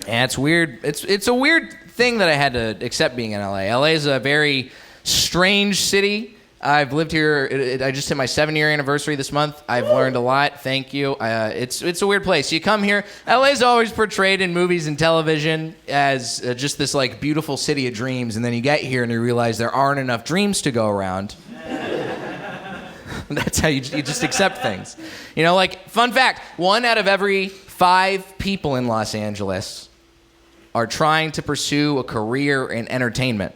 And it's weird. It's a weird thing that I had to accept being in LA. LA is a very strange city. I've lived here. I just hit my 7-year anniversary this month. I've learned a lot. Thank you. It's a weird place. You come here. LA's always portrayed in movies and television as just this like beautiful city of dreams, and then you get here and you realize there aren't enough dreams to go around. That's how you just accept things. You know, like fun fact: 1 out of every 5 people in Los Angeles are trying to pursue a career in entertainment.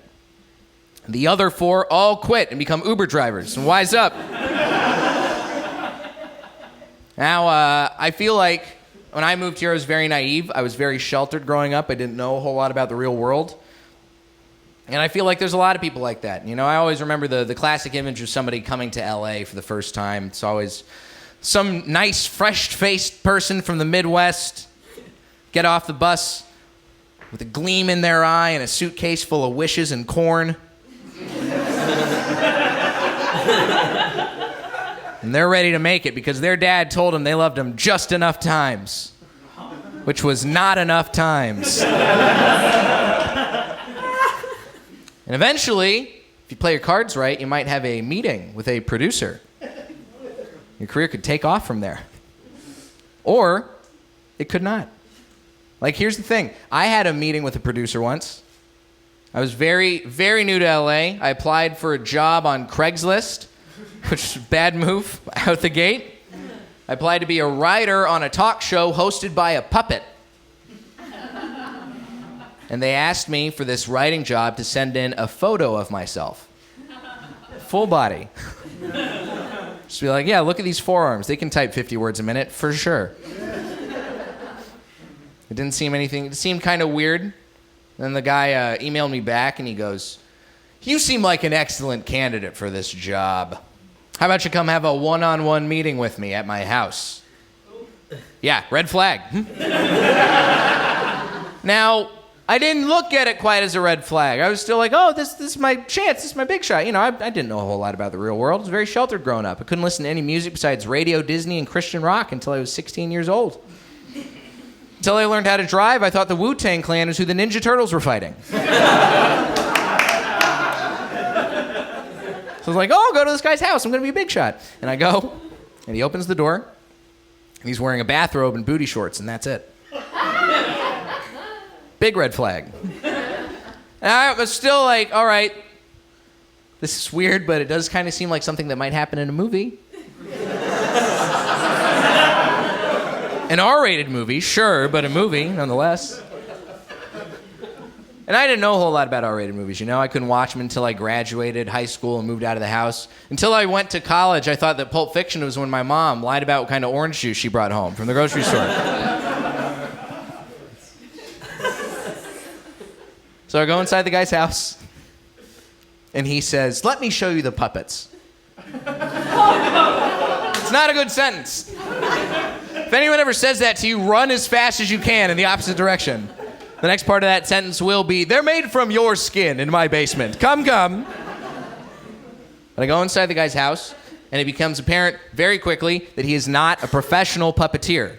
The other 4 all quit and become Uber drivers. And wise up. Now, I feel like when I moved here, I was very naive. I was very sheltered growing up. I didn't know a whole lot about the real world. And I feel like there's a lot of people like that. You know, I always remember the classic image of somebody coming to LA for the first time. It's always some nice, fresh-faced person from the Midwest get off the bus with a gleam in their eye and a suitcase full of wishes and corn. And they're ready to make it because their dad told them they loved them just enough times, which was not enough times. And eventually, if you play your cards right, you might have a meeting with a producer. Your career could take off from there. Or it could not. Like, here's the thing. I had a meeting with a producer once. I was very, very new to LA. I applied for a job on Craigslist, which is a bad move out the gate. I applied to be a writer on a talk show hosted by a puppet. And they asked me for this writing job to send in a photo of myself. Full body. Just be like, yeah, look at these forearms. They can type 50 words a minute for sure. It didn't seem anything. It seemed kind of weird. Then the guy emailed me back and he goes, "You seem like an excellent candidate for this job. How about you come have a one-on-one meeting with me at my house?" Yeah, red flag. Now, I didn't look at it quite as a red flag. I was still like, oh, this is my chance. This is my big shot. You know, I didn't know a whole lot about the real world. I was very sheltered growing up. I couldn't listen to any music besides radio, Disney, and Christian rock until I was 16 years old. Until I learned how to drive, I thought the Wu-Tang Clan was who the Ninja Turtles were fighting. So I was like, oh, I'll go to this guy's house. I'm going to be a big shot. And I go, and he opens the door, and he's wearing a bathrobe and booty shorts, and that's it. Big red flag. And I was still like, all right, this is weird, but it does kind of seem like something that might happen in a movie. An R-rated movie, sure, but a movie nonetheless. And I didn't know a whole lot about R-rated movies, you know? I couldn't watch them until I graduated high school and moved out of the house. Until I went to college, I thought that Pulp Fiction was when my mom lied about what kind of orange juice she brought home from the grocery store. So I go inside the guy's house, and he says, "Let me show you the puppets." It's not a good sentence. If anyone ever says that to you, run as fast as you can in the opposite direction. The next part of that sentence will be, "They're made from your skin in my basement. Come, come." But I go inside the guy's house, and it becomes apparent very quickly that he is not a professional puppeteer.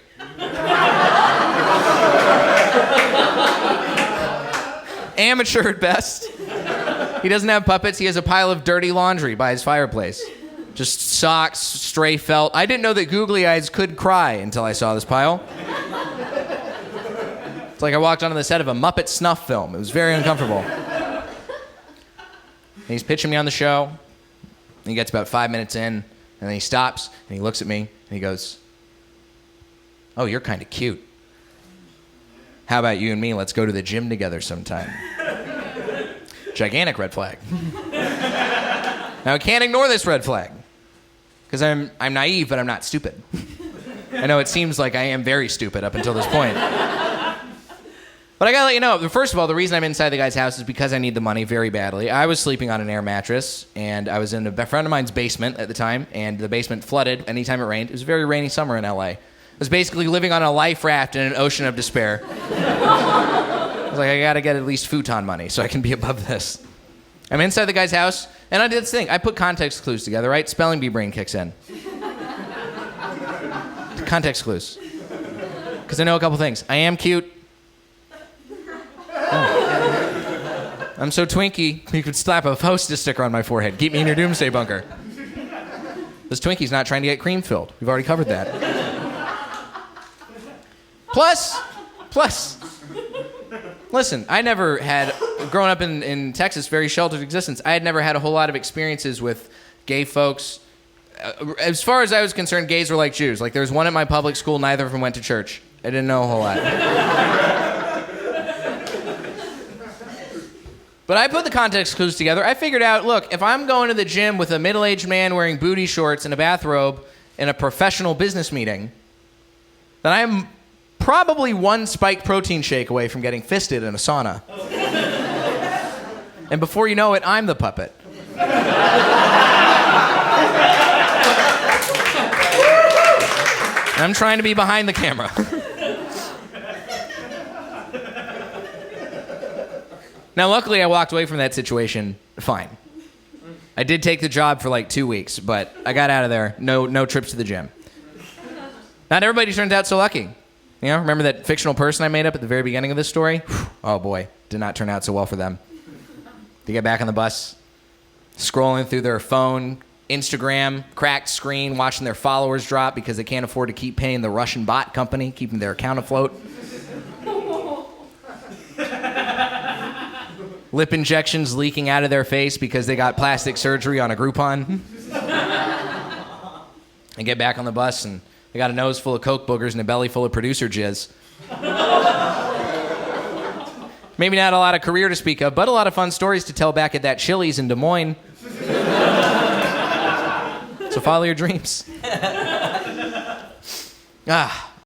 Amateur at best. He doesn't have puppets. He has a pile of dirty laundry by his fireplace. Just socks, stray felt. I didn't know that googly eyes could cry until I saw this pile. It's like I walked onto the set of a Muppet snuff film. It was very uncomfortable. And he's pitching me on the show. And he gets about 5 minutes in, and then he stops, and he looks at me, and he goes, "Oh, you're kind of cute. How about you and me, let's go to the gym together sometime?" Gigantic red flag. Now, I can't ignore this red flag, because I'm naive, but I'm not stupid. I know it seems like I am very stupid up until this point. But I gotta let you know, first of all, the reason I'm inside the guy's house is because I need the money very badly. I was sleeping on an air mattress, and I was in a friend of mine's basement at the time, and the basement flooded anytime it rained. It was a very rainy summer in LA. I was basically living on a life raft in an ocean of despair. I was like, I gotta get at least futon money so I can be above this. I'm inside the guy's house, and I did this thing. I put context clues together, right? Spelling bee brain kicks in. Context clues. Because I know a couple things. I am cute. I'm so Twinkie, you could slap a Hostess sticker on my forehead. Keep me in your doomsday bunker. This Twinkie's not trying to get cream filled. We've already covered that. Plus, listen, I never had, growing up in Texas, very sheltered existence, I had never had a whole lot of experiences with gay folks. As far as I was concerned, gays were like Jews. Like, there was one at my public school, neither of them went to church. I didn't know a whole lot. But I put the context clues together. I figured out, look, if I'm going to the gym with a middle-aged man wearing booty shorts and a bathrobe in a professional business meeting, then I'm probably one spiked protein shake away from getting fisted in a sauna. And before you know it, I'm the puppet. I'm trying to be behind the camera. Now, luckily, I walked away from that situation fine. I did take the job for like 2 weeks, but I got out of there. No trips to the gym. Not everybody turns out so lucky. You know, remember that fictional person I made up at the very beginning of this story? Oh boy, did not turn out so well for them. They get back on the bus, scrolling through their phone, Instagram, cracked screen, watching their followers drop because they can't afford to keep paying the Russian bot company, keeping their account afloat. Lip injections leaking out of their face because they got plastic surgery on a Groupon. They get back on the bus and they got a nose full of Coke boogers and a belly full of producer jizz. Maybe not a lot of career to speak of, but a lot of fun stories to tell back at that Chili's in Des Moines. So follow your dreams.